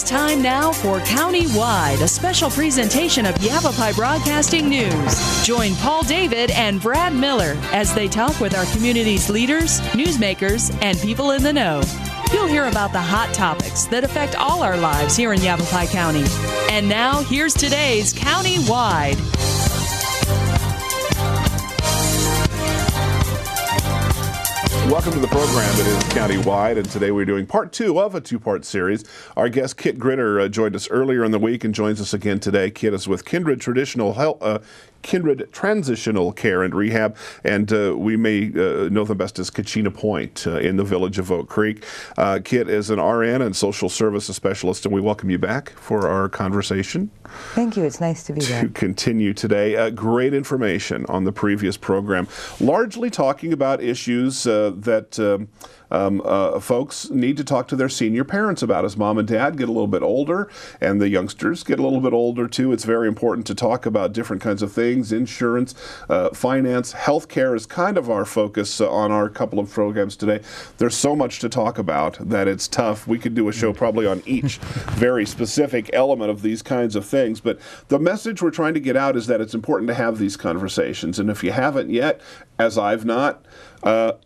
It's time now for County-Wide, a special presentation of Yavapai Broadcasting News. Join Paul David and Brad Miller as they talk with our community's leaders, newsmakers, and people in the know. You'll hear about the hot topics that affect all our lives here in Yavapai County. And now, here's today's County-Wide. Welcome to the program. It is County-Wide, and today we're doing part two of a two-part series. Our guest, Kit Gritter, joined us earlier in the week and joins us again today. Kit is with Kindred Transitional Care and Rehab, and we may know them best as Kachina Point in the village of Oak Creek. Kit is an RN and social services specialist, and we welcome you back for our conversation. Thank you. It's nice to be back. To continue today. Great information on the previous program, largely talking about issues that folks need to talk to their senior parents about as mom and dad get a little bit older and the youngsters get a little bit older too. It's very important to talk about different kinds of things, insurance, finance, healthcare is kind of our focus on our couple of programs today. There's so much to talk about that it's tough. We could do a show probably on each very specific element of these kinds of things, but the message we're trying to get out is that it's important to have these conversations, and if you haven't yet, as I've not,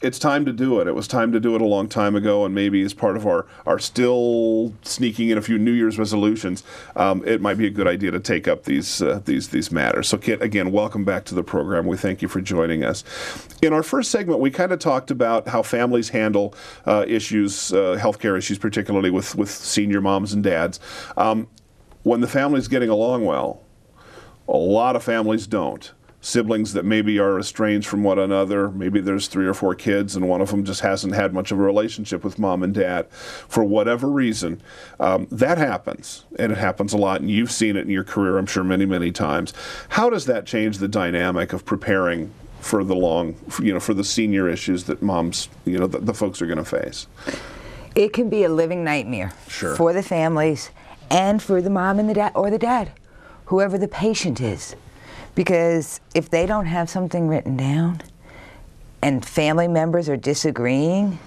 it's time to do it. It was time to do it a long time ago, and maybe as part of our still sneaking in a few New Year's resolutions, it might be a good idea to take up these matters. So, Kit, again, welcome back to the program. We thank you for joining us. In our first segment, we kind of talked about how families handle issues, healthcare issues, particularly with senior moms and dads. When the family's getting along well, a lot of families don't. Siblings that maybe are estranged from one another, maybe there's 3 or 4 kids and one of them just hasn't had much of a relationship with mom and dad for whatever reason. That happens, and it happens a lot, and you've seen it in your career, I'm sure, many, many times. How does that change the dynamic of preparing for for the senior issues that moms, the folks are going to face? It can be a living nightmare for the families and for the mom and the dad, or the dad, whoever the patient is. Because if they don't have something written down and family members are disagreeing,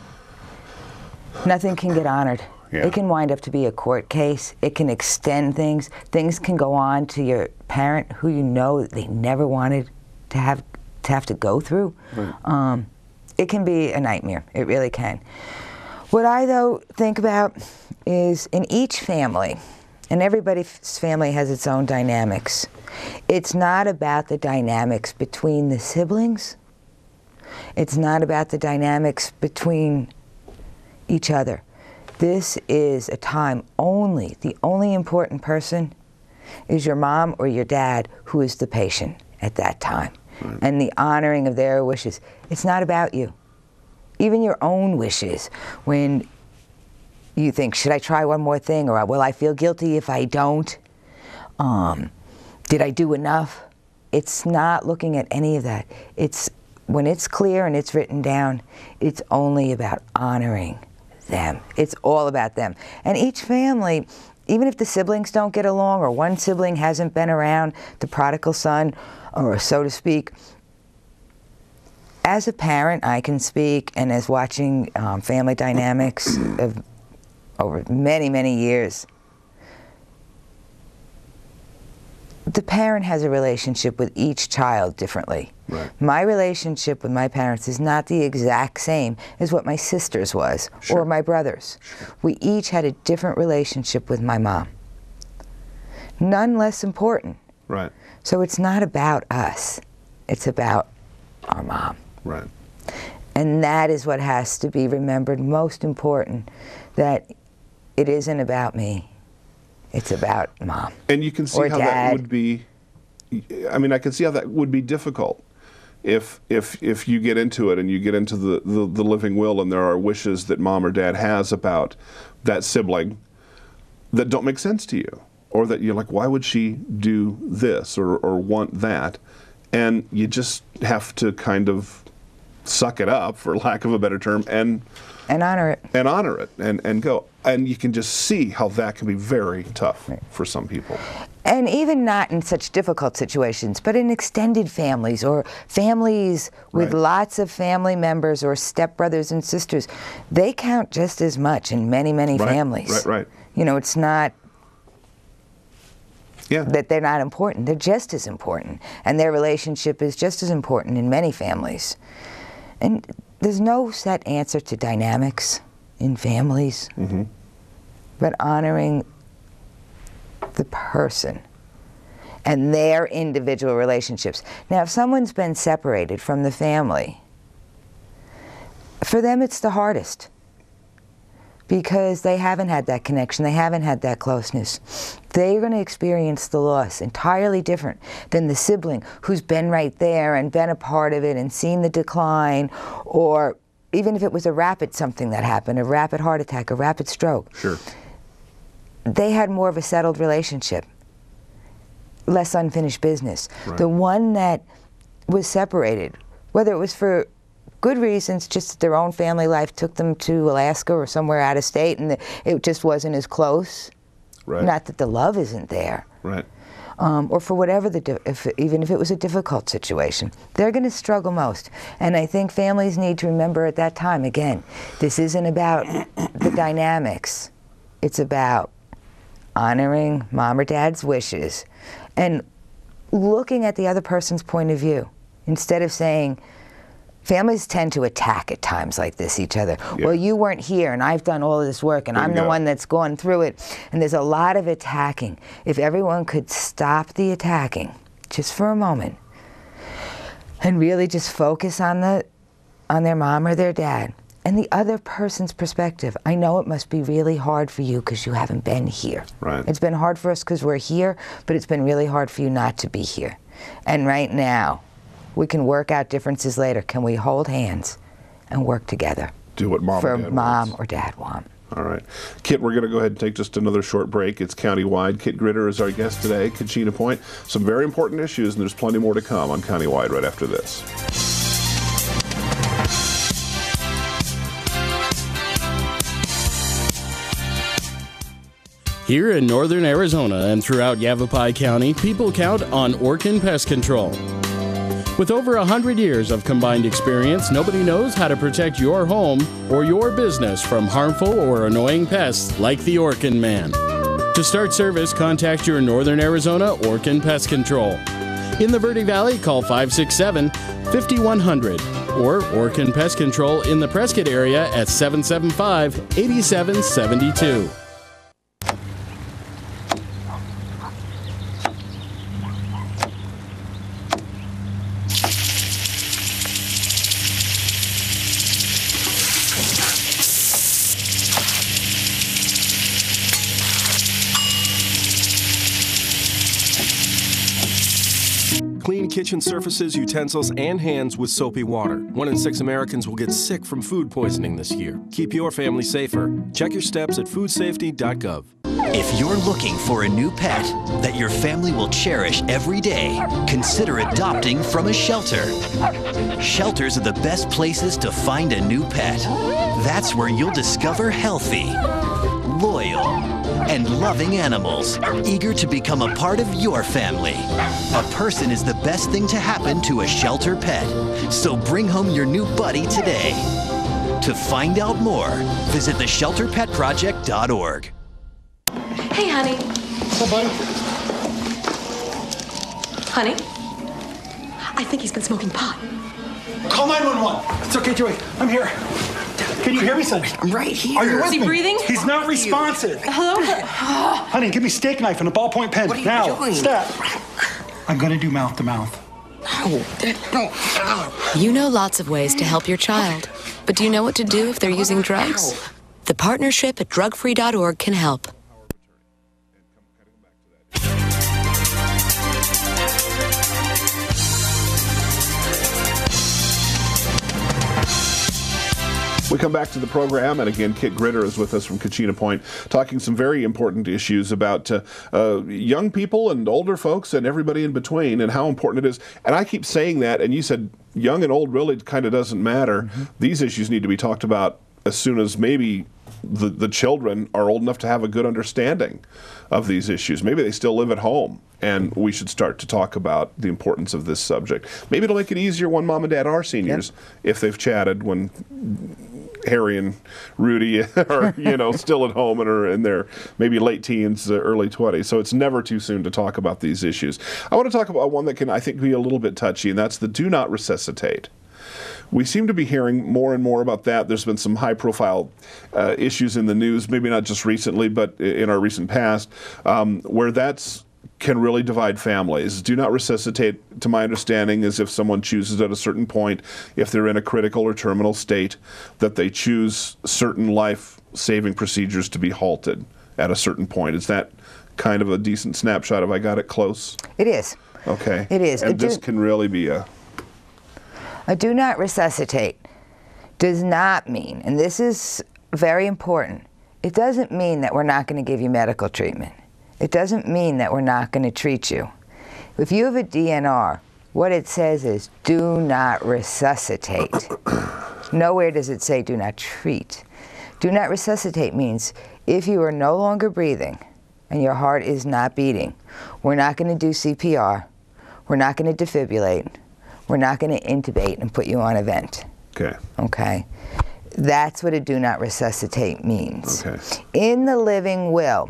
nothing can get honored. Yeah. It can wind up to be a court case. It can extend things. Things can go on to your parent who you know they never wanted to have to go through. Right. It can be a nightmare. It really can. What I, though, think about is in each family, and everybody's family has its own dynamics. It's not about the dynamics between the siblings. It's not about the dynamics between each other. This is a time the only important person is your mom or your dad, who is the patient at that time. Right. And the honoring of their wishes. It's not about you. Even your own wishes, when you think, should I try one more thing, or will I feel guilty if I don't? Did I do enough? It's not looking at any of that. It's when it's clear and it's written down, it's only about honoring them. It's all about them. And each family, even if the siblings don't get along, or one sibling hasn't been around, the prodigal son, or so to speak, as a parent, I can speak, and as watching family dynamics of over many, many years, the parent has a relationship with each child differently. Right. My relationship with my parents is not the exact same as what my sister's was, or my brother's. We each had a different relationship with my mom. None less important. Right. So it's not about us. It's about our mom. Right. And that is what has to be remembered, most important, that it isn't about me. It's about mom. And you can see how that would be, I can see how that would be difficult if you get into it and you get into the living will, and there are wishes that mom or dad has about that sibling that don't make sense to you, or that you're like, why would she do this or want that? And you just have to kind of suck it up, for lack of a better term, and And honor it. And honor it and go. And you can just see how that can be very tough for some people. And even not in such difficult situations, but in extended families or families with lots of family members or stepbrothers and sisters, they count just as much in many, many families. Right. You know, it's not that they're not important. They're just as important. And their relationship is just as important in many families. And there's no set answer to dynamics in families, but honoring the person and their individual relationships. Now, if someone's been separated from the family, for them it's the hardest because they haven't had that connection, they haven't had that closeness. They're going to experience the loss entirely different than the sibling who's been right there and been a part of it and seen the decline, or even if it was a rapid something that happened, a rapid heart attack, a rapid stroke. Sure. They had more of a settled relationship, less unfinished business. The one that was separated, whether it was for good reasons, just that their own family life took them to Alaska or somewhere out of state and it just wasn't as close. Not that the love isn't there. Or for whatever, even if it was a difficult situation. They're going to struggle most. And I think families need to remember at that time, again, this isn't about the dynamics. It's about honoring mom or dad's wishes and looking at the other person's point of view instead of saying, families tend to attack at times like this each other. Well, you weren't here and I've done all of this work and I'm the one that's gone through it. And there's a lot of attacking. If everyone could stop the attacking just for a moment and really just focus on their mom or their dad and the other person's perspective. I know it must be really hard for you because you haven't been here. It's been hard for us because we're here, but it's been really hard for you not to be here. And right now, we can work out differences later. Can we hold hands and work together? Do what mom or dad want. All right. Kit, we're going to go ahead and take just another short break. It's Countywide. Kit Gritter is our guest today, Kachina Point. Some very important issues, and there's plenty more to come on Countywide right after this. Here in northern Arizona and throughout Yavapai County, people count on Orkin Pest Control. With over 100 years of combined experience, nobody knows how to protect your home or your business from harmful or annoying pests like the Orkin Man. To start service, contact your Northern Arizona Orkin Pest Control. In the Verde Valley, call 567-5100 or Orkin Pest Control in the Prescott area at 775-8772. Clean kitchen surfaces, utensils, and hands with soapy water. 1 in 6 Americans will get sick from food poisoning this year. Keep your family safer. Check your steps at foodsafety.gov. If you're looking for a new pet that your family will cherish every day, consider adopting from a shelter. Shelters are the best places to find a new pet. That's where you'll discover healthy, loyal, and loving animals, eager to become a part of your family. A person is the best thing to happen to a shelter pet, so bring home your new buddy today. To find out more, visit theshelterpetproject.org. Hey, honey. What's up, buddy? Honey? I think he's been smoking pot. Call 911. It's okay, Joey. I'm here. Can you hear me, son? I'm right here. Are you with Is he me? breathing? He's not responsive. Hello? Honey, give me steak knife and a ballpoint pen. What are you now, doing? step. I'm gonna do mouth to mouth. No. You know lots of ways to help your child, but do you know what to do if they're using drugs? The partnership at drugfree.org can help. We come back to the program, and again, Kit Gritter is with us from Kachina Point, talking some very important issues about young people and older folks and everybody in between, and how important it is. And I keep saying that, and you said young and old really kind of doesn't matter. These issues need to be talked about as soon as maybe the children are old enough to have a good understanding of these issues. Maybe they still live at home, and we should start to talk about the importance of this subject. Maybe it'll make it easier when mom and dad are seniors, if they've chatted when Harry and Rudy are, still at home and are in their maybe late teens, early 20s. So it's never too soon to talk about these issues. I want to talk about one that can, I think, be a little bit touchy, and that's the do not resuscitate. We seem to be hearing more and more about that. There's been some high-profile issues in the news, maybe not just recently, but in our recent past, where that's can really divide families. Do not resuscitate, to my understanding, is if someone chooses at a certain point, if they're in a critical or terminal state, that they choose certain life-saving procedures to be halted at a certain point. Is that kind of a decent snapshot? Have I got it close? It is. Okay. It is. And this can really be a do not resuscitate does not mean, and this is very important, it doesn't mean that we're not going to give you medical treatment. It doesn't mean that we're not going to treat you. If you have a DNR, what it says is do not resuscitate. Nowhere does it say do not treat. Do not resuscitate means if you are no longer breathing and your heart is not beating, we're not going to do CPR, we're not going to defibrillate, we're not going to intubate and put you on a vent. Okay. Okay. That's what a do not resuscitate means. Okay. In the living will,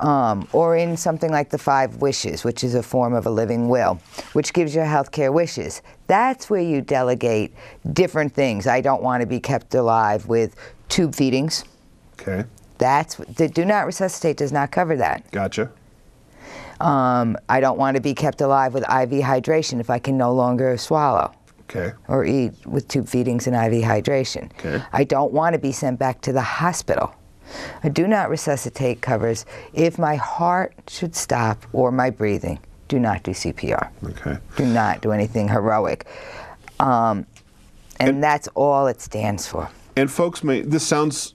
or in something like the 5 wishes, which is a form of a living will, which gives you healthcare wishes, that's where you delegate different things. I don't want to be kept alive with tube feedings. Okay. The do not resuscitate does not cover that. Gotcha. I don't want to be kept alive with IV hydration if I can no longer swallow. Okay. Or eat with tube feedings and IV hydration. Okay. I don't want to be sent back to the hospital. A do not resuscitate covers if my heart should stop or my breathing. Do not do CPR. Okay. Do not do anything heroic. And that's all it stands for. And folks this sounds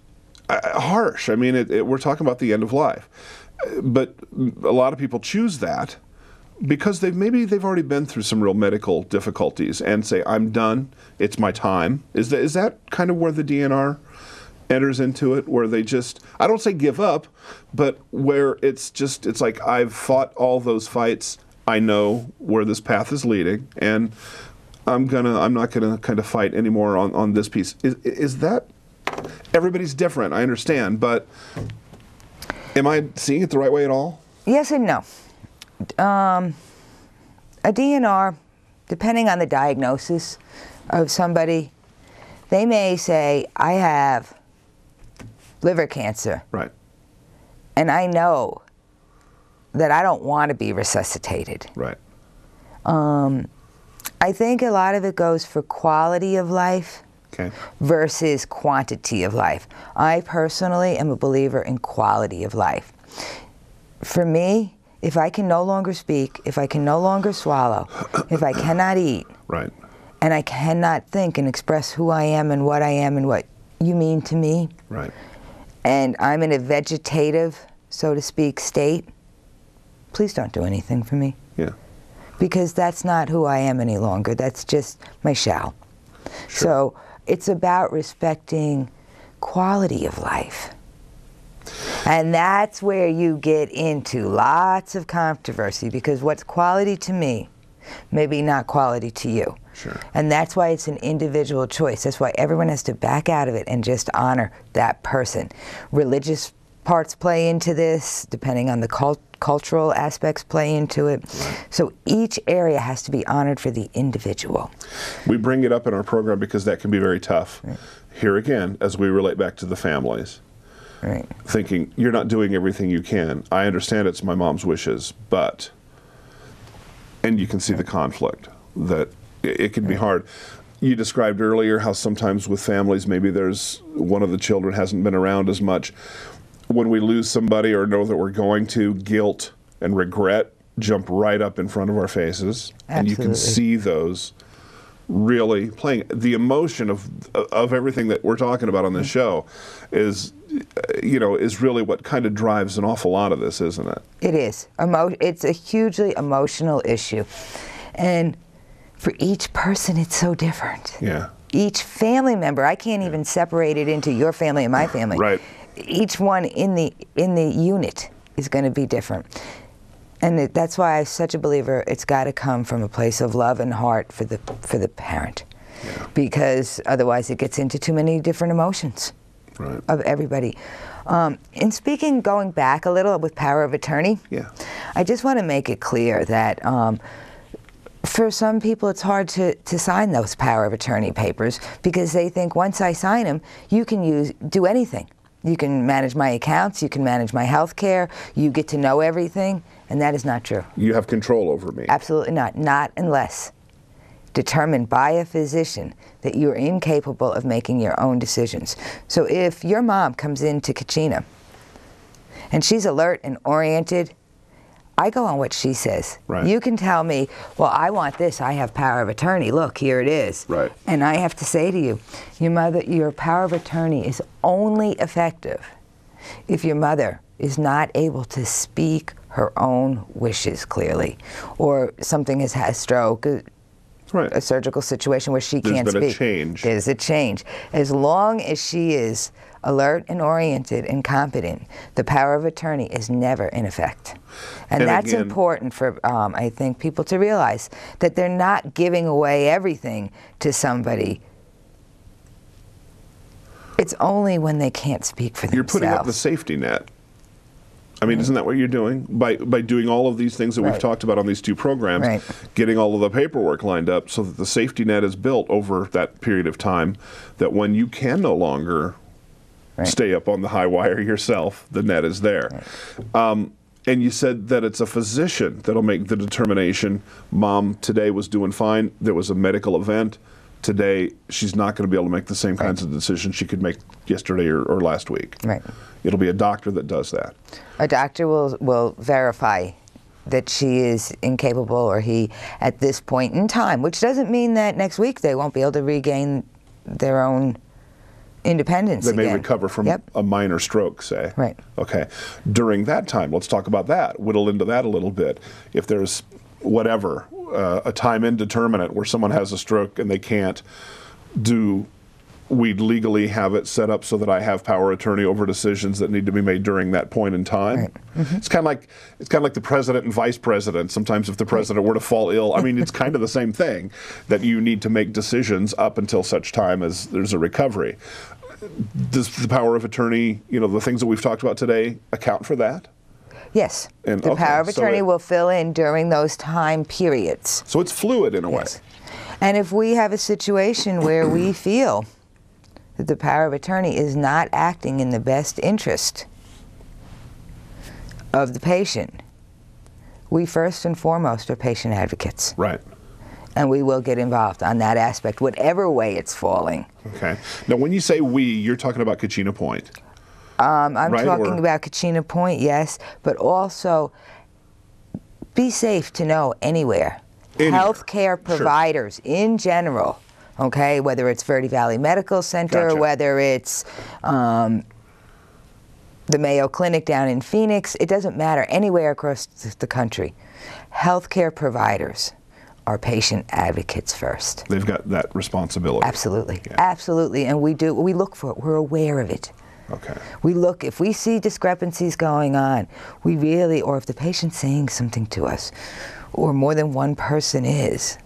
harsh. I mean, we're talking about the end of life. But a lot of people choose that because they've already been through some real medical difficulties and say, I'm done, it's my time. Is that kind of where the DNR enters into it, where they just, I don't say give up, but where it's like, I've fought all those fights, I know where this path is leading, and I'm not gonna kind of fight anymore on this piece. Is that, everybody's different, I understand, but am I seeing it the right way at all? Yes and no. A DNR, depending on the diagnosis of somebody, they may say, I have liver cancer. Right. And I know that I don't want to be resuscitated. Right. I think a lot of it goes for quality of life. Okay. Versus quantity of life. I personally am a believer in quality of life. For me, if I can no longer speak, if I can no longer swallow, if I cannot eat, right, and I cannot think and express who I am and what you mean to me, right, and I'm in a vegetative, so to speak, state, please don't do anything for me. Yeah. Because that's not who I am any longer. That's just my shell. Sure. So it's about respecting quality of life. And that's where you get into lots of controversy, because what's quality to me may be not quality to you. Sure. And that's why it's an individual choice. That's why everyone has to back out of it and just honor that person. Religious parts play into this, depending on the cultural aspects play into it. Right. So each area has to be honored for the individual. We bring it up in our program because that can be very tough. Right. Here again, as we relate back to the families. Right. Thinking, you're not doing everything you can. I understand it's my mom's wishes, but, and you can see the conflict, that it can be hard. You described earlier how sometimes with families, maybe there's one of the children hasn't been around as much. When we lose somebody or know that we're going to, guilt and regret jump right up in front of our faces. Absolutely. And you can see those really playing. The emotion of everything that we're talking about on this show is really what kind of drives an awful lot of this, isn't it? It is. It's a hugely emotional issue. And for each person, it's so different. Yeah. each family member, I can't even separate it into your family and my family. Right. Each one in the unit is going to be different. And that's why I'm such a believer, it's got to come from a place of love and heart for the parent. Yeah. Because otherwise it gets into too many different emotions of everybody. In speaking, going back a little with power of attorney, I just want to make it clear that for some people it's hard to sign those power of attorney papers because they think once I sign them, you can do anything. You can manage my accounts, you can manage my health care, you get to know everything, and that is not true. You have control over me. Absolutely not. Not unless determined by a physician that you're incapable of making your own decisions. So if your mom comes into Kachina and she's alert and oriented, I go on what she says. Right. You can tell me, well, I want this, I have power of attorney, look, here it is. Right. And I have to say to you, your power of attorney is only effective if your mother is not able to speak her own wishes clearly, or something has had a stroke, a surgical situation where she can't speak. There's been a change. There's a change. As long as she is alert and oriented and competent, the power of attorney is never in effect. And that's again, important for, I think, people to realize that they're not giving away everything to somebody. It's only when they can't speak for themselves. You're putting up the safety net. I mean, isn't that what you're doing? By doing all of these things that we've talked about on these two programs, getting all of the paperwork lined up so that the safety net is built over that period of time, that when you can no longer stay up on the high wire yourself, the net is there. And you said that it's a physician that'll make the determination. Mom today was doing fine. There was a medical event. Today, she's not going to be able to make the same kinds of decisions she could make yesterday or last week. Right. It'll be a doctor that does that. A doctor will verify that she is incapable, or he, at this point in time, which doesn't mean that next week they won't be able to regain their own independence again. They may again. recover from a minor stroke, say. Right. Okay. During that time, let's talk about that. Whittle into that a little bit. If there's whatever, a time indeterminate where someone has a stroke and they can't do, we'd legally have it set up so that I have power of attorney over decisions that need to be made during that point in time. Right. Mm-hmm. It's kind of like the president and vice president. Sometimes if the president were to fall ill, I mean, it's kind of the same thing, that you need to make decisions up until such time as there's a recovery. Does the power of attorney, the things that we've talked about today, account for that? Yes. And, the power of attorney will fill in during those time periods. So it's fluid in a way. And if we have a situation where we feel that the power of attorney is not acting in the best interest of the patient, we first and foremost are patient advocates. Right. And we will get involved on that aspect, whatever way it's falling. Okay. Now, when you say we, you're talking about Kachina Point. I'm talking about Kachina Point, yes, but also be safe to know anywhere. Healthcare providers in general, okay, whether it's Verde Valley Medical Center, whether it's the Mayo Clinic down in Phoenix, it doesn't matter, anywhere across the country. Healthcare providers are patient advocates first. They've got that responsibility. Absolutely, absolutely, and we look for it, we're aware of it. Okay. We look, if we see discrepancies going on, we really, or if the patient's saying something to us, or more than one person is,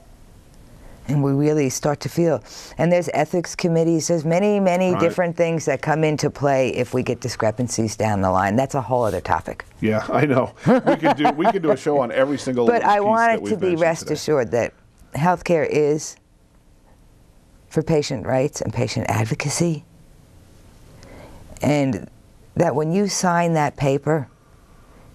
and we really start to feel, and there's ethics committees, there's many different things that come into play if we get discrepancies down the line. That's a whole other topic. Yeah, I know. We could do a show on every single But I want it to be rest assured that healthcare is for patient rights and patient advocacy. And that when you sign that paper,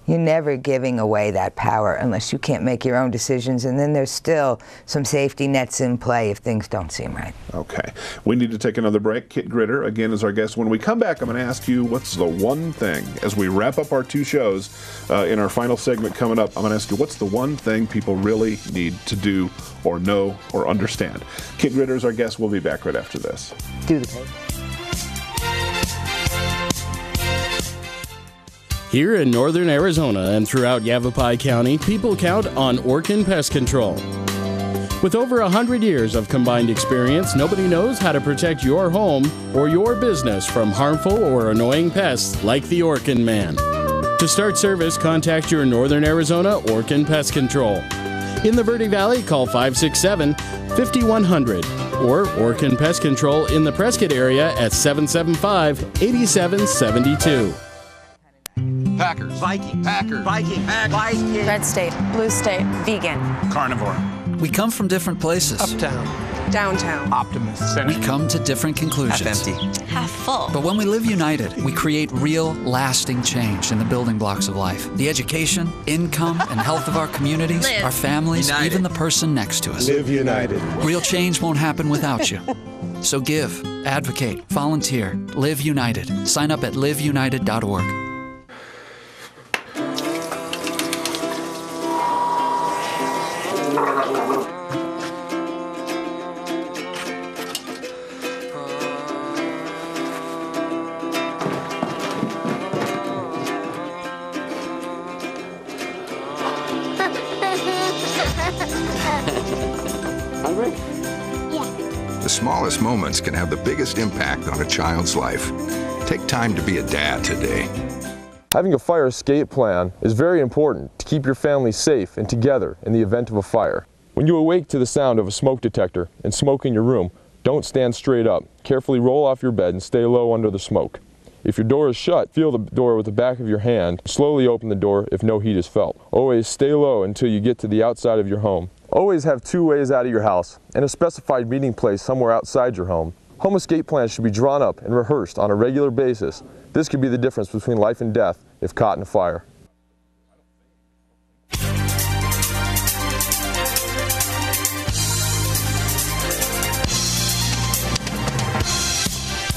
you're never giving away that power unless you can't make your own decisions, and then there's still some safety nets in play if things don't seem right. Okay. We need to take another break. Kit Gritter, again, is our guest. When we come back, I'm going to ask you what's the one thing, as we wrap up our two shows, in our final segment coming up, I'm going to ask you what's the one thing people really need to do or know or understand. Kit Gritter is our guest. We'll be back right after this. Do the tape. Here in northern Arizona and throughout Yavapai County, people count on Orkin Pest Control. With over 100 years of combined experience, nobody knows how to protect your home or your business from harmful or annoying pests like the Orkin Man. To start service, contact your Northern Arizona Orkin Pest Control. In the Verde Valley, call 567-5100 or Orkin Pest Control in the Prescott area at 775-8772. Packers. Viking. Packers. Viking. Viking. Red State. Blue State. Vegan. Carnivore. We come from different places. Uptown. Downtown. Optimist. We come to different conclusions. Half empty. Half full. But when we live united, we create real, lasting change in the building blocks of life. The education, income, and health of our communities, our families, united. Even the person next to us. Live united. Real change won't happen without you. So give, advocate, volunteer, live united. Sign up at liveunited.org. The smallest moments can have the biggest impact on a child's life. Take time to be a dad today. Having a fire escape plan is very important to keep your family safe and together in the event of a fire. When you awake to the sound of a smoke detector and smoke in your room, don't stand straight up. Carefully roll off your bed and stay low under the smoke. If your door is shut, feel the door with the back of your hand. Slowly open the door if no heat is felt. Always stay low until you get to the outside of your home. Always have two ways out of your house and a specified meeting place somewhere outside your home. Home escape plans should be drawn up and rehearsed on a regular basis. This could be the difference between life and death if caught in a fire.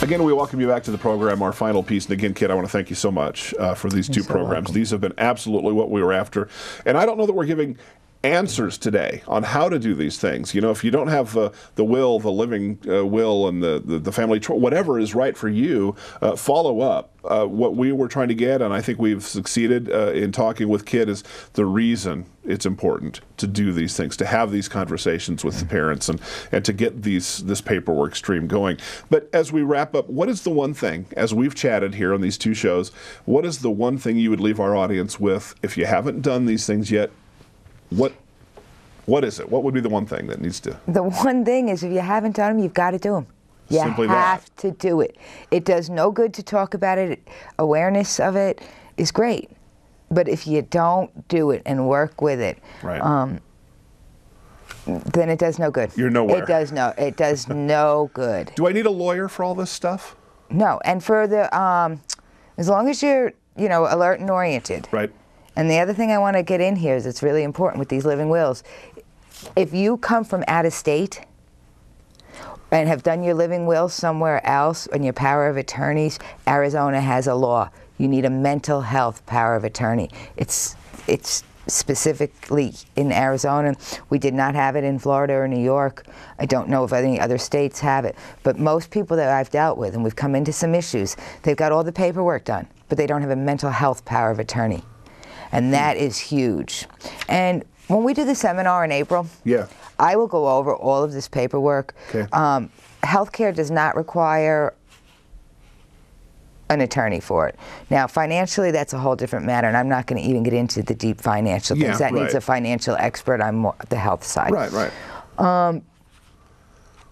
Again, we welcome you back to the program, our final piece. And again, Kit, I want to thank you so much for these two programs. These have been absolutely what we were after. And I don't know that we're giving answers today on how to do these things. You know, if you don't have the will, the living will, and the family, whatever is right for you, follow up. What we were trying to get, and I think we've succeeded in talking with Kit, is the reason it's important to do these things, to have these conversations with the parents, and to get this paperwork stream going. But as we wrap up, what is the one thing, as we've chatted here on these two shows, what is the one thing you would leave our audience with if you haven't done these things yet? What is it? What would be the one thing that needs to? The one thing is, if you haven't done them, you've got to do them. You have to do it. It does no good to talk about it. Awareness of it is great, but if you don't do it and work with it, right. Then it does no good. You're nowhere. It does no good. Do I need a lawyer for all this stuff? No, and for the as long as you're alert and oriented. Right. And the other thing I want to get in here is, it's really important with these living wills. If you come from out of state and have done your living will somewhere else and your power of attorneys, Arizona has a law. You need a mental health power of attorney. It's specifically in Arizona. We did not have it in Florida or New York. I don't know if any other states have it. But most people that I've dealt with, and we've come into some issues, they've got all the paperwork done, but they don't have a mental health power of attorney. And that is huge. And when we do the seminar in April, I will go over all of this paperwork. Okay. Healthcare does not require an attorney for it. Now, financially, that's a whole different matter, and I'm not going to even get into the deep financial things. That needs a financial expert. I'm more the health side. Right.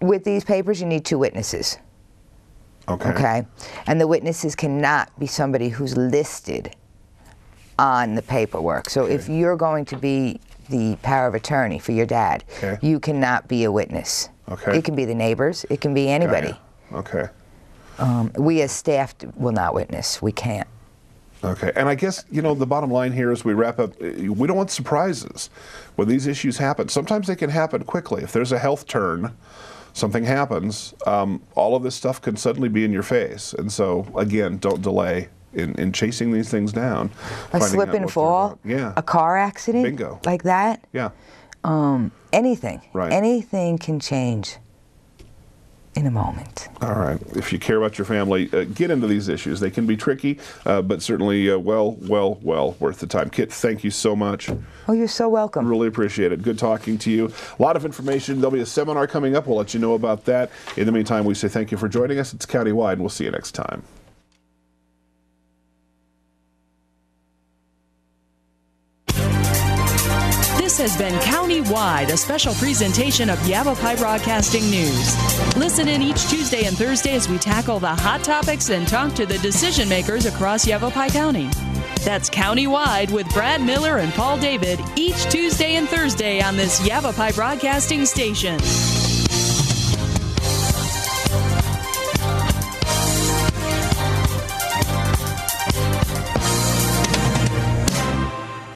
With these papers, you need 2 witnesses. Okay. And the witnesses cannot be somebody who's listed on the paperwork. So if you're going to be the power of attorney for your dad, you cannot be a witness. It can be the neighbors. It can be anybody. Okay. We as staff will not witness. We can't. Okay. And I guess, the bottom line here as we wrap up, we don't want surprises when these issues happen. Sometimes they can happen quickly. If there's a health turn, something happens, all of this stuff can suddenly be in your face. And so, again, don't delay in chasing these things down. A slip and fall, a car accident, bingo, like that. Yeah. Anything. Right. Anything can change. in a moment. All right. If you care about your family, get into these issues. They can be tricky, but certainly well worth the time. Kit, thank you so much. Oh, you're so welcome. Really appreciate it. Good talking to you. A lot of information. There'll be a seminar coming up. We'll let you know about that. In the meantime, we say thank you for joining us. It's Countywide, and we'll see you next time. This has been Countywide, a special presentation of Yavapai Broadcasting News. Listen in each Tuesday and Thursday as we tackle the hot topics and talk to the decision makers across Yavapai County. That's Countywide with Brad Miller and Paul David each Tuesday and Thursday on this Yavapai Broadcasting station.